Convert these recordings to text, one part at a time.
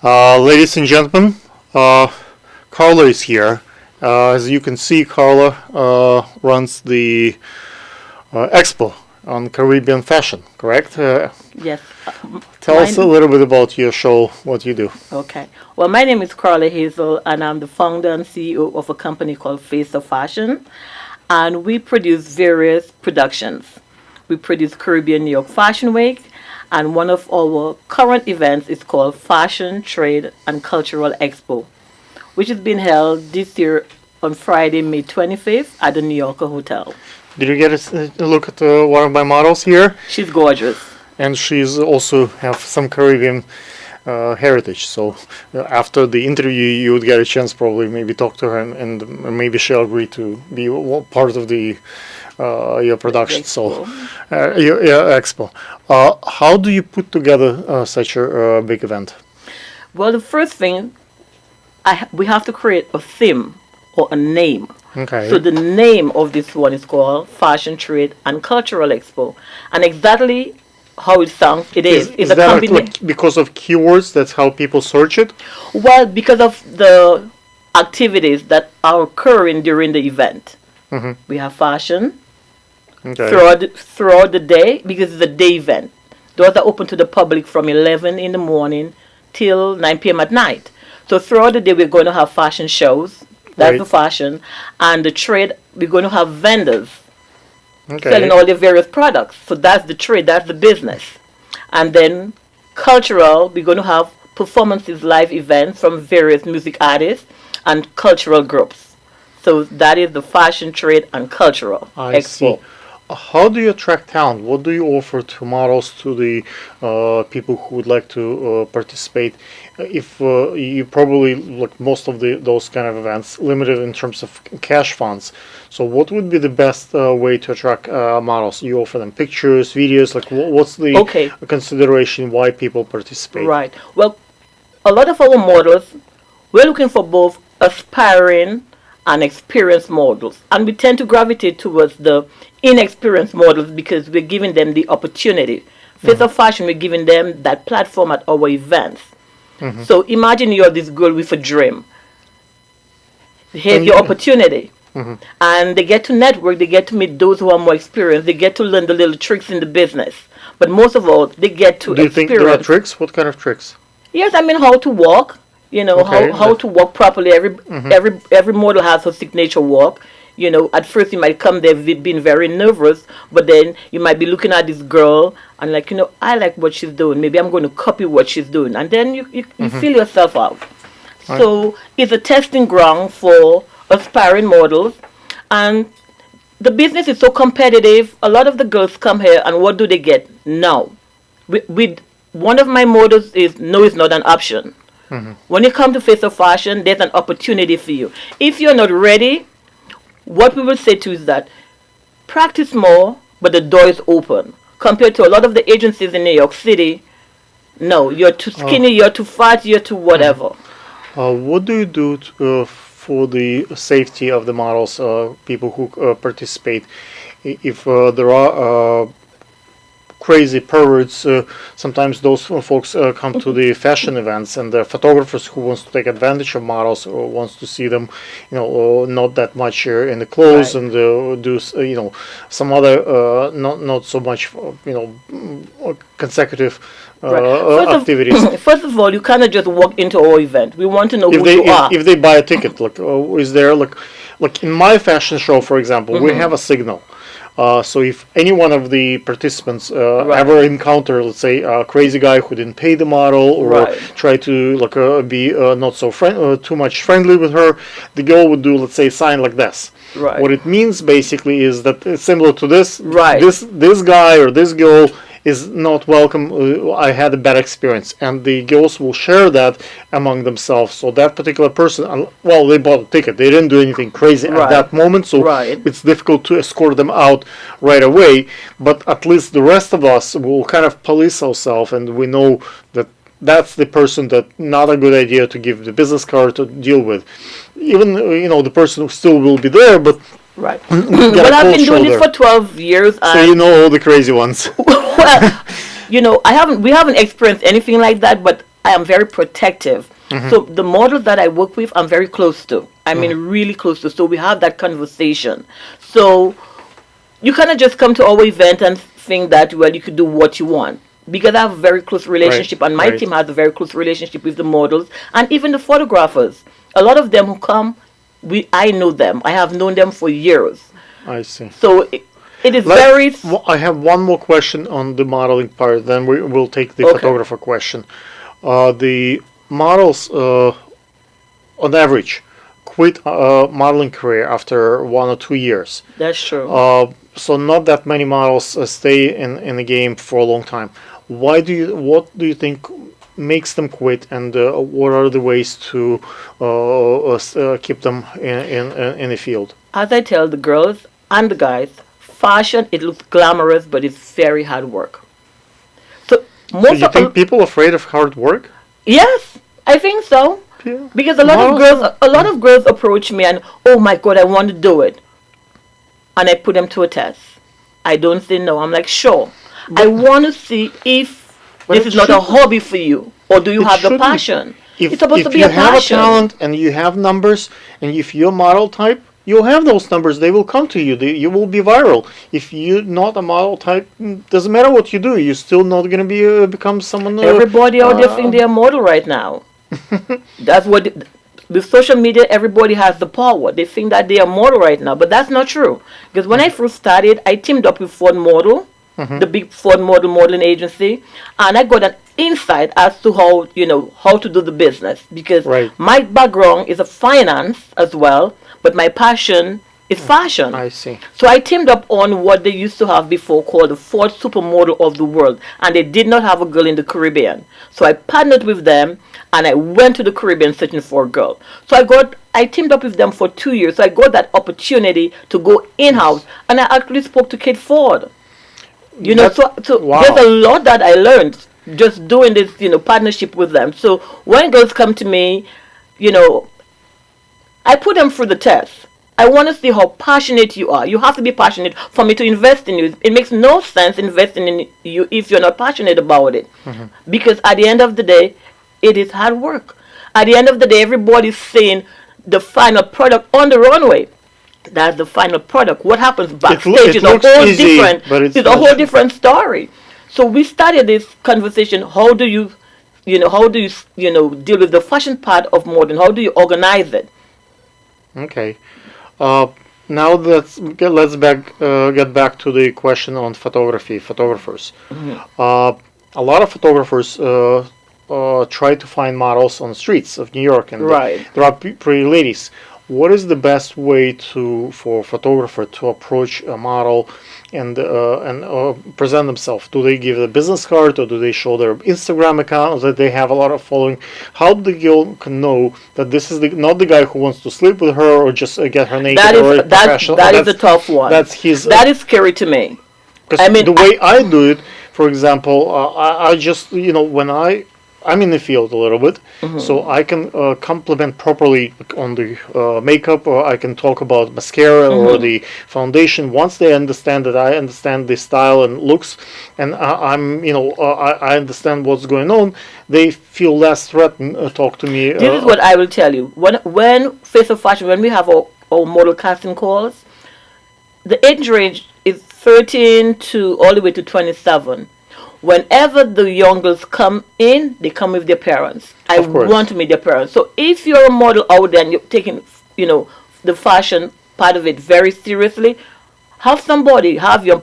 Ladies and gentlemen, Carla is here. As you can see, Carla runs the expo on Caribbean fashion, correct? Yes. Tell us a little bit about your show, what you do. Okay. Well, my name is Carla Hazel, and I'm the founder and CEO of a company called Face of Fashion. And we produce various productions. We produce Caribbean New York Fashion Week, and one of our current events is called Fashion, Trade, and Cultural Expo, which is being held this year on Friday, May 25th at the New Yorker Hotel. Did you get a look at one of my models here? She's gorgeous. And she's also have some Caribbean heritage. So after the interview, you would get a chance probably maybe talk to her, and maybe she'll agree to be part of the your production. So your expo. How do you put together such a big event? Well, the first thing, we have to create a theme or a name. Okay. So the name of this one is called Fashion, Trade, and Cultural Expo, and exactly how it sounds, is a that combination. Because of keywords? That's how people search it. Well, because of the activities that are occurring during the event. Mm-hmm. We have fashion Okay. throughout the day, because it's a day event. Doors are open to the public from 11 in the morning till 9 p.m. at night. So throughout the day, we're going to have fashion shows. That's Right. the fashion. And the trade, we're going to have vendors Okay. selling all their various products. So that's the trade, that's the business. And then cultural, we're going to have performances, live events from various music artists and cultural groups. So that is the fashion, trade, and cultural I expo. see. How do you attract talent? What do you offer to models, to the people who would like to participate? If you probably like most of those kind of events limited in terms of cash funds, so what would be the best way to attract models? You offer them pictures, videos. Like what's the Okay. consideration why people participate? Right. Well, a lot of our models, we're looking for both aspiring and experienced models. And we tend to gravitate towards the inexperienced models because we're giving them the opportunity. Face of Fashion, we're giving them that platform at our events. Mm-hmm. So imagine you're this girl with a dream. Here's And your you- opportunity. Mm-hmm. And they get to network, they get to meet those who are more experienced, they get to learn the little tricks in the business. But most of all, they get to Do you think there are experience. tricks? What kind of tricks? Yes, I mean how to walk. You know Okay, how to walk properly. Mm-hmm. Every model has her signature walk. You know, at first you might come there being very nervous, but then you might be looking at this girl and like, I like what she's doing. Maybe I'm going to copy what she's doing, and then you feel yourself out. Right. So it's a testing ground for aspiring models, and the business is so competitive. A lot of the girls come here, and what do they get? No. With one of my mottos is no is not an option. Mm-hmm. When you come to Face of Fashion, there's an opportunity for you. If you're not ready, what we will say to you is that practice more, but the door is open. Compared to a lot of the agencies in New York City, no, you're too skinny, you're too fat, you're too whatever. What do you do for the safety of the models, people who participate? If there are crazy perverts, sometimes those folks come to the fashion events, and the photographers who wants to take advantage of models or wants to see them, not that much in the clothes, Right. and do some other not so much consecutive Right. activities. First of all, you cannot just walk into our event. We want to know if who they you are. if they buy a ticket, like is there like in my fashion show, for example, we have a signal. So if any one of the participants Right. ever encounter, let's say, a crazy guy who didn't pay the model, or Right. try to be not so too much friendly with her, the girl would do, let's say, a sign like this. Right. What it means basically is that it's similar to this. Right. This guy or this girl is not welcome. I had a bad experience, and the girls will share that among themselves. So that particular person, well, they bought a ticket. They didn't do anything crazy at Right. that moment, so Right. it's difficult to escort them out right away. But at least the rest of us will kind of police ourselves, and we know that that's the person that not a good idea to give the business card to deal with. Even the person still will be there, but Right. get Well, a I've cold been doing shoulder. it for 12 years, So you and know all the crazy ones. well, we haven't experienced anything like that, but I am very protective. So the models that I work with, I'm very close to. I mean, really close to. So we have that conversation. So you cannot just come to our event and think that, well, you could do what you want. Because I have a very close relationship, and my team has a very close relationship with the models and even the photographers. A lot of them who come, I know them. I have known them for years. I see. So it is very. I have one more question on the modeling part. Then we'll take the photographer question. The models, on average, quit modeling career after 1 or 2 years. That's true. So not that many models stay in the game for a long time. What do you think makes them quit, and what are the ways to keep them in the field? As I tell the girls and the guys, fashion, it looks glamorous, but it's very hard work. So Do you think people are afraid of hard work? Yes, I think so. Yeah. Because a lot of girls approach me and, oh my God, I want to do it, and I put them to a test. I don't say no. I'm like, sure. I want to see if this is not a hobby for you, or do you have the passion? It's supposed to be a passion. If you have a talent and you have numbers, and if you're model type, you'll have those numbers. They will come to you. You will be viral. If you're not a model type, doesn't matter what you do. You're still not going to be become someone. Everybody out there think they're a model right now. That's what. With social media, everybody has the power. They think that they are model right now, but that's not true. Because when I first started, I teamed up with Ford Model, the big Ford Model modeling agency, and I got an insight as to how to do the business. Because my background is a finance as well, but my passion is fashion. I see. So I teamed up on what they used to have before called the Ford Supermodel of the World, and they did not have a girl in the Caribbean. So I partnered with them, and I went to the Caribbean searching for a girl. So I teamed up with them for 2 years. So I got that opportunity to go in-house, and I actually spoke to Kate Ford. Wow. There's a lot that I learned just doing this, partnership with them. So when girls come to me, I put them through the test. I want to see how passionate you are. You have to be passionate for me to invest in you. It makes no sense investing in you if you're not passionate about it. Because at the end of the day, it is hard work. At the end of the day, everybody's seeing the final product on the runway. That's the final product. What happens backstage is a whole different story. So we started this conversation. How do you deal with the fashion part of modeling? How do you organize it? Okay. Now let's get back to the question on photographers. A lot of photographers try to find models on the streets of New York, and there are pretty ladies. What is the best way for a photographer to approach a model and present themselves? Do they give a business card, or do they show their Instagram account that they have a lot of following? How the girl can know that this is not the guy who wants to sleep with her or just get her naked? That is a tough one. That is scary to me. Because the way I do it, for example, I just when I'm in the field a little bit, so I can compliment properly on the makeup, or I can talk about mascara or the foundation. Once they understand that I understand the style and looks, and I understand what's going on, they feel less threatened to talk to me. This is what I will tell you. When Face of Fashion, when we have our model casting calls, the age range is 13 to all the way to 27. Whenever the young girls come in, they come with their parents. I want to meet their parents. So if you're a model out there and you're taking, the fashion part of it very seriously, have somebody, have your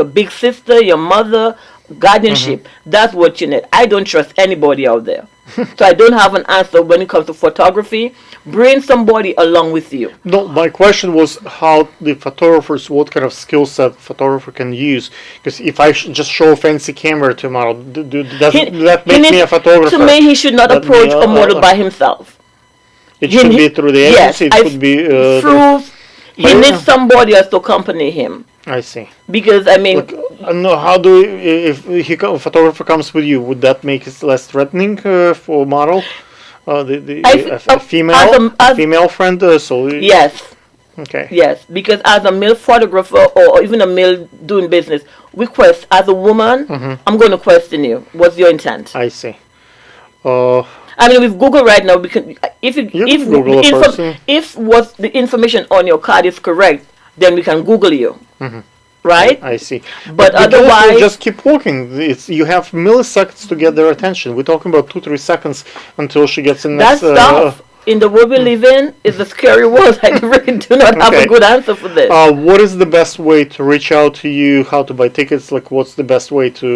big sister, your mother, guardianship. That's what you need. I don't trust anybody out there. So I don't have an answer when it comes to photography. Bring somebody along with you. No, my question was how the photographers, what kind of skill set photographer can use. Because if I just show a fancy camera to a model, does that make me a photographer? To me, he should not approach a model by himself. It should be through the agency. It could be he needs somebody else to accompany him. I see. Because no, how do if a photographer comes with you, would that make it less threatening for a model? A female friend. Yes. Okay. Yes, because as a male photographer or even a male doing business, as a woman, I'm going to question you. What's your intent? I see. Uh, I mean, with Google right now, we can if you, you if can Google a the person. if what the information on your card is correct, then we can Google you, right? I see. But The girls will otherwise, just keep walking. It's you have milliseconds to get their attention. We're talking about 2-3 seconds until she gets in that's next. tough. In the world we live in, is a scary world. I really do not have Okay. a good answer for this. What is the best way to reach out to you? How to buy tickets? Like, what's the best way to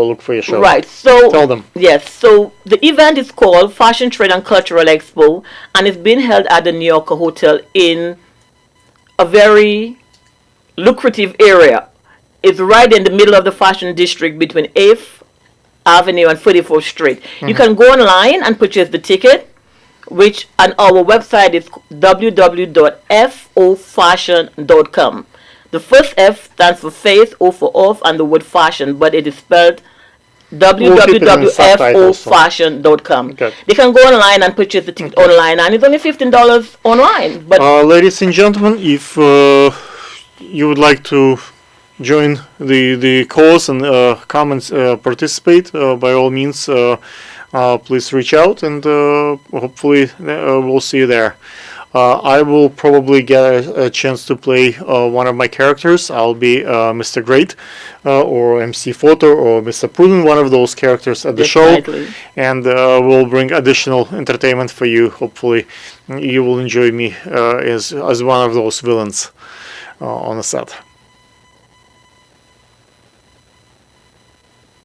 look for your show? Right. So Tell them. yes. So the event is called Fashion Trade and Cultural Expo, and it's being held at the New Yorker Hotel in a very lucrative area. It's right in the middle of the fashion district between 8th Avenue and 44th Street. You can go online and purchase the ticket, which on our website is www.fofashion.com. The first F stands for faith, O for off, and the word fashion, but it is spelled www.fofashion.com. Okay. They can go online and purchase the ticket online, and it's only $15 online. But Ladies and gentlemen, if you would like to join the cause and come and participate, by all means, please reach out, and hopefully we'll see you there. I will probably get a chance to play one of my characters. I'll be Mr. Great or MC Photo or Mr. Prudent, one of those characters at the Exactly. show, and we'll bring additional entertainment for you. Hopefully you will enjoy me as one of those villains on the set.